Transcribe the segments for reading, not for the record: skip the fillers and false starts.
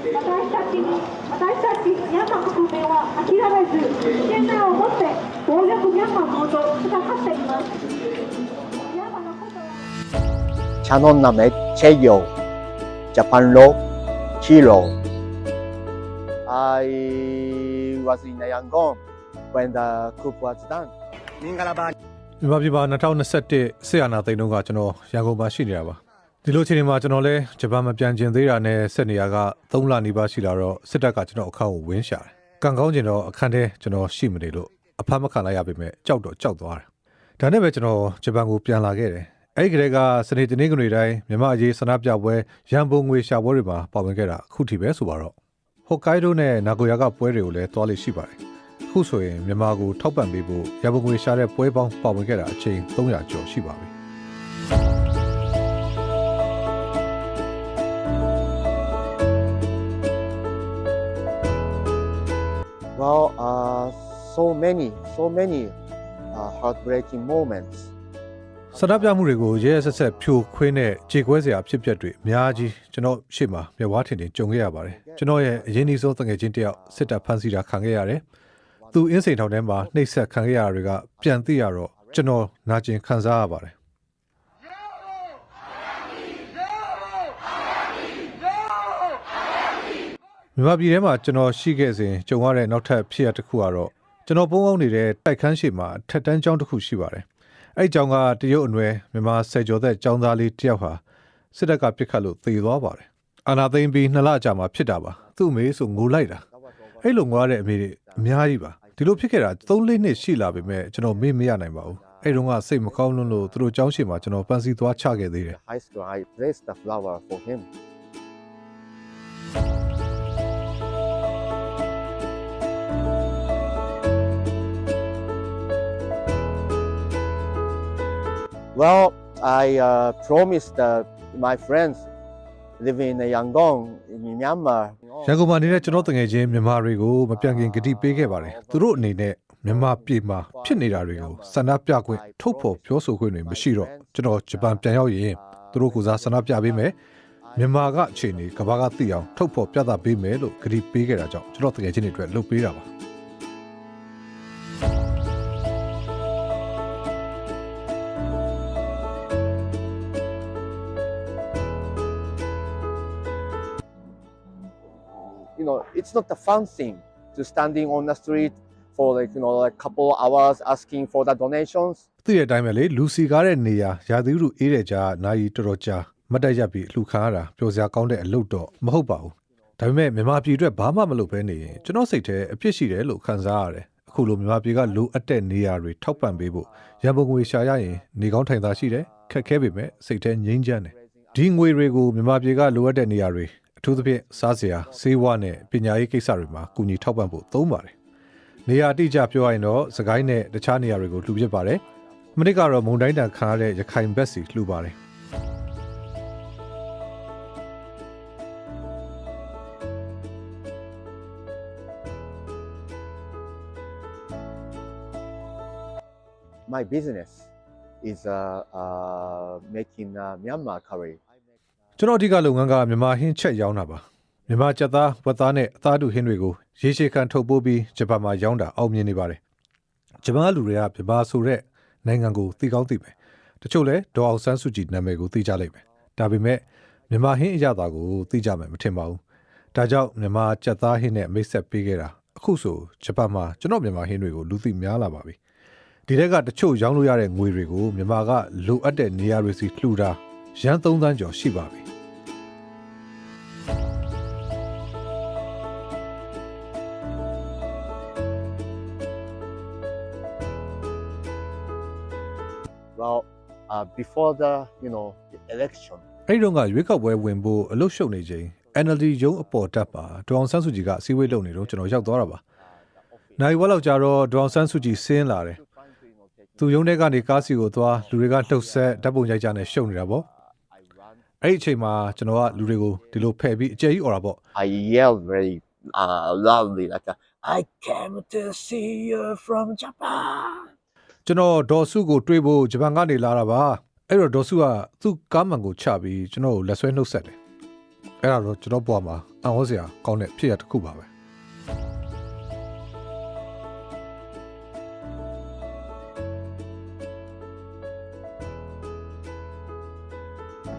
私たちミャンマー国民は諦めず信念を持って暴力ミャンマーのことを戦っていますミャンマーのことは Channel named Cheyo, Japan Law, Kilo. I was in Yangon when the coup was done. မြန်မာပြည်မှာ2021ဆေးအာဏာသိမ်းတော့ကကျွန်တော်ရန်ကုန်မှာရှိနေတာပါဒီလိုချိန်မှာကျွန်တော်လည်းဂျပန်မှာပြန်ကျင်သေးတာနဲ့ဆက်နေရက3လနီးပါးရှိလာတော့စစ်တပ်ကကျွန်တော်အခန်းကိုဝင်းရှာတယ်ကံကောင်းကျင်တော့အခန်းထဲကျွန်တော်ရှိမနေလို့အဖမ်းမခံလိုက်ရပေမဲ့ကြောက်တော့ကြောက်သွားတယ်ဒါနဲ့ပဲကျွန်တော်ဂျပန်ကိုပြန်လာခဲ့တယ်အဲ့ဒီကလေးကစနေတနင်္ဂနွေတိုင်းမြန်မာအရေးဆန္ဒပြပွဲရန်ပုံငွေရှာပွဲတွေမှာပါဝင်ခဲ့တာအခုထိပဲဆိုပါတော့ဟိုကိုင်ဒိုနဲ့နာဂိုယာကပွဲတွေကိုလည်းတွားလို့ရှိပါတယ်အခုဆိုရင်မြန်မာကိုထောက်ပံ့ပေးဖို့ရန်ပုံငွေရှာတဲ့ပွဲပေါင်းပါဝင်ခဲ့တာအချိန်300ကျော်ရှိပါပြီ Well, so many heartbreaking moments. ဆန္ဒပြမှုတွေကိုရဲရဲဆက်ဆက်ဖြိုခွင်းတဲ့ခြေခွဲစရာဖြစ်ပျက်တွေအများကြီးကျွန်တော်ရှေ့မှာမျက်ဝါးထင်ထင်ကြုံခဲ့ရပါတယ်ကျွန်တော်ရဲ့အရင်အဆုံးတငယ်ချင်းတယောက်စစ်တပ်ဖမ်းဆီးတာခံခဲ့ရတယ်သူအင်းစိန်ထောင်ထဲမှာနှိပ်စက်ခံခဲ့ရတာတွေကပြန်သိရတော့ကျွန်တော်နာကျင်ခံစားရပါတယ်မြန်မာပြည်ထဲမှာကျွန်တော်ရှိခဲ့စဉ်ကြုံရတဲ့နောက်ထပ်ဖြစ်ရပ်တစ်ခုကတော့ကျွန်တော်ပုံအောင်နေတဲ့တိုက်ခန်းရှိမှာထက်တန်းကျောင်းတစ်ခုရှိပါတယ်အဲ့ကျောင်းကတရုတ်အနွယ်မြန်မာဆယ်ကျော်သက်ကျောင်းသားလေးတယောက်ဟာစစ်တပ်ကပစ်ခတ်လို့သေသွားပါတယ်အာနာသိမ့်ပြီး2လကြာမှဖြစ်တာပါသူ့အမေဆိုငိုလိုက်တာအဲ့လိုငိုရတဲ့အမေတွေအများကြီးပါဒီလိုဖြစ်ခဲ့တာ3-4နှစ်ရှိလာပေမဲ့ကျွန်တော်မေ့မရနိုင်ပါဘူးအဲ့တုန်းကစိတ်မကောင်းလွန်းလို့သူတို့ကျောင်းရှိမှာကျွန်တော်ပန်းစီသွားချခဲ့သေးတယ် High school, I placed the flower for him. Well, I promised my friends living in Yangon, in Myanmar. ရန်ကုန်မှာနေတဲ့ကျွန်တော်တငယ်ချင်းမြန်မာတွေကိုမပြန်ခင်ဂတိပေးခဲ့ပါတယ်သူတို့အနေနဲ့မြန်မာပြည်မှာဖြစ်နေတာတွေကိုဆန္ဒပြခွင့်ထုတ်ဖော်ပြောဆိုခွင့်တွေမရှိတော့ကျွန်တော်ဂျပန်ပြန်ရောက်ရင်သူတို့ကစားဆန္ဒပြပေးမယ်မြန်မာကအခြေအနေကဘာကသိအောင်ထုတ်ဖော်ပြသပေးမယ်လို့ဂတိပေးခဲ့တာကြောင့်ကျွန်တော်တကယ်ချင်းတွေအတွက်လုပ်ပေးတာပါ You know, it's not a fun thing to standing on the street for like a couple of hours asking for the donations. သိတဲ့အတိုင်းပဲလေလူစီကားတဲ့နေရာရာသီဥတုအေးတဲ့ကြားနိုင်တော်တော်ကြာမတ်တက်ရက်ပြီးအလှခံရတာပျော်စရာကောင်းတဲ့အလုပ်တော့မဟုတ်ပါဘူးဒါပေမဲ့မြန်မာပြည်အတွက်ဘာမှမလုပ်ဘဲနေရင်ကျွန်တော်စိတ်ထဲအဖြစ်ရှိတယ်လို့ခံစားရတယ်အခုလိုမြန်မာပြည်ကလိုအပ်တဲ့နေရာတွေထောက်ပံ့ပေးဖို့ရန်ပုံငွေရှာရရင်နေကောင်းထိုင်သာရှိတယ်ခက်ခဲပေမဲ့စိတ်ထဲငြိမ်းချမ်းတယ်ဒီငွေတွေကိုမြန်မာပြည်ကလိုအပ်တဲ့နေရာတွေအထူးသဖြင့်စားစရာဆေးဝါးနဲ့ပညာရေးကိစ္စတွေမှာကူညီထောက်ပံ့ဖို့သုံးပါတယ်နေရာအတိအကျပြောရရင်တော့စကိုင်းနဲ့တခြားနေရာတွေကိုလှူဖြစ်ပါတယ်မနစ်ကတော့မုံတိုင်းတန်ခါရတဲ့ရခိုင်ဘက်စီလှူပါတယ် My business is making Myanmar curry. ကျွန်တော်အဓိကလုပ်ငန်းကမြန်မာဟင်းချက်ရောင်းတာပါမြန်မာကြက်သားဝက်သားနဲ့အသားတူဟင်းတွေကိုရေရှည်ခံထုတ်ပိုးပြီးဂျပန်မှာရောင်းတာအောင်မြင်နေပါတယ်ဂျပန်ကလူတွေကမြန်မာဆိုတဲ့နိုင်ငံကိုသိကောင်းသိမယ်တချို့လဲဒေါ်အောင်ဆန်းစုကြည်နာမည်ကိုသိကြလိမ့်မယ်ဒါပေမဲ့မြန်မာဟင်းအရသာကိုသိကြမယ်မထင်ပါဘူးဒါကြောင့်မြန်မာကြက်သားဟင်းနဲ့မိတ်ဆက်ပေးခဲ့တာအခုဆိုဂျပန်မှာကျွန်တော်မြန်မာဟင်းတွေကိုလူသိများလာပါပြီဒီထက်ကတချို့ရောင်းလို့ရတဲ့ငွေတွေကိုမြန်မာကလိုအပ်တဲ့နေရာတွေစီလှူတာရန်3သန်းကျော်ရှိပါပြီ Well, before the election. အဲ့ဒီတော့ကရွေးကောက်ပွဲဝင်ဖို့အလုပ်ရှုပ်နေချိန် NLD ရုံးအပေါ်တက်ပါဒေါအောင်ဆန်းစုကြည်ကအစည်းအဝေးလုပ်နေတော့ကျွန်တော်ရောက်သွားတာပါနိုင်ဝက်လောက်ကြာတော့ဒေါအောင်ဆန်းစုကြည်ဆင်းလာတယ်သူရုံးထဲကနေကားစီကိုသွားလူတွေကလှုပ်ဆက်ဓာတ်ပုံရိုက်ကြနဲ့ရှုပ်နေတာပေါ့အဲ့ဒီအချိန်မှာကျွန်တော်ကလူတွေကိုဒီလိုဖယ်ပြီးအကျယ်ကြီးអော်တာပေါ့ I yelled very loudly like I came to see you from Japan. ကျွန်တော်ဒေါ်စုကိုတွေ့ဖို့ဂျပန်ကနေလာတာပါအဲ့တော့ဒေါ်စုကသူ့ကားမှန်ကိုချပြီးကျွန်တော်ကိုလက်ဆွဲနှုတ်ဆက်တယ် အဲ့ဒါတော့ကျွန်တော်ဘဝမှာအံ့ဩစရာကောင်းတဲ့ဖြစ်ရတစ်ခုပါပဲ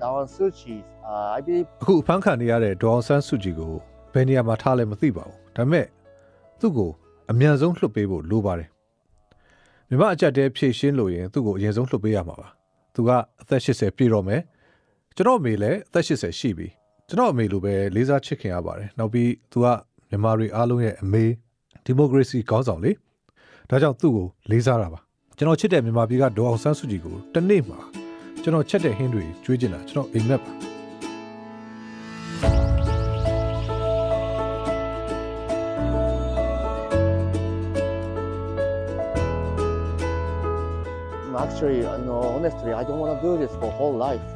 Our sushi, I believe အခုအဖမ်းခံနေရတဲ့ဒေါအောင်ဆန်းစုကြည်ကိုဘယ်နေရာမှာထားလဲမသိပါဘူးဒါပေမဲ့သူ့ကိုအမြန်ဆုံးလွှတ်ပေးဖို့လိုပါတယ်မြမအကြက်တဲဖြည့်ရှင်းလို့ရင်သူ့ကိုအရင်ဆုံးလွှတ်ပေးရမှာပါသူကအသက်80ပြည့်တော့မယ်ကျွန်တော်အမေလည်းအသက်80ရှိပြီကျွန်တော်အမေလိုပဲလေးစားချစ်ခင်ရပါတယ်နောက်ပြီးသူကမြန်မာတွေအားလုံးရဲ့အမေဒီမိုကရေစီခေါင်းဆောင်လေဒါကြောင့်သူ့ကိုလေးစားတာပါကျွန်တော်ချစ်တဲ့မြန်မာပြည်ကဒေါအောင်ဆန်းစုကြည်ကိုတစ်နေ့မှာကျွန်တော်ချက်တဲ့ဟင်းတွေကျွေးကျင်တာကျွန်တော်အိမ်မက်ပါ actually, honestly, I don't want to do this for whole life.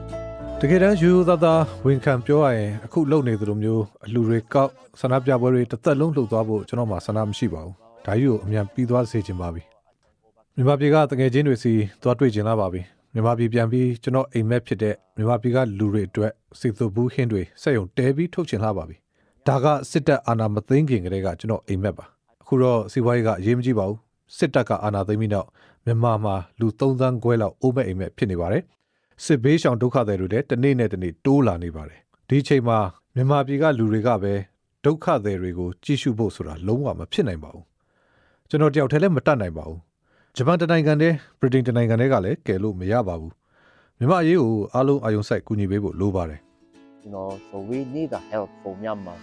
တကယ်တမ်းယူသားသားဝန်ခံပြောရရင်အခုလုပ်နေသလိုမျိုးအလူတွေကောက်ဆန္ဒပြပွဲတွေတစ်သက်လုံးလှုပ်သွားဖို့ကျွန်တော်မှဆန္ဒမရှိပါဘူး။ဒါကြီးကိုအမြန်ပြီးသွားစေချင်ပါပြီ။မြန်မာပြည်ကတကယ်ချင်းတွေစီသွားတွေ့ချင်လာပါပြီ။မြန်မာပြည်ပြန်ပြီးကျွန်တော်အိမ်မက်ဖြစ်တဲ့မြန်မာပြည်ကလူတွေအတွက်စိတ်သွဘူးဟင်းတွေစက်ရုံတဲပြီးထုတ်ချင်လာပါပြီ။ဒါကစစ်တပ်အာဏာမသိမ်းခင်ကတည်းကကျွန်တော်အိမ်မက်ပါ။အခုတော့စီးပွားရေးကအရေးမကြီးပါဘူး။စစ်တပ်ကအာဏာသိမ်းပြီးနောက်မြန်မာမှာလူ3သန်းခွဲလောက်အိုးမဲ့အိမ်မက်ဖြစ်နေပါတယ်။စစ်ဘေးရှောင်ဒုက္ခတွေလည်းတစ်နေ့နဲ့တစ်နေ့တိုးလာနေပါတယ်ဒီအချိန်မှာမြန်မာပြည်ကလူတွေကပဲဒုက္ခတွေကိုကြည့်ရှုဖို့ဆိုတာလုံးဝမဖြစ်နိုင်ပါဘူးကျွန်တော်တယောက်တည်းလည်းမတတ်နိုင်ပါဘူးဂျပန်တနိုင်ငံတည်းဗြိတိန်တနိုင်ငံတည်းကလည်းကယ်လို့မရပါဘူးမြန်မာအရေးကိုအားလုံးအာရုံစိုက်ကူညီပေးဖို့လိုပါတယ် So we need the help for Myanmar.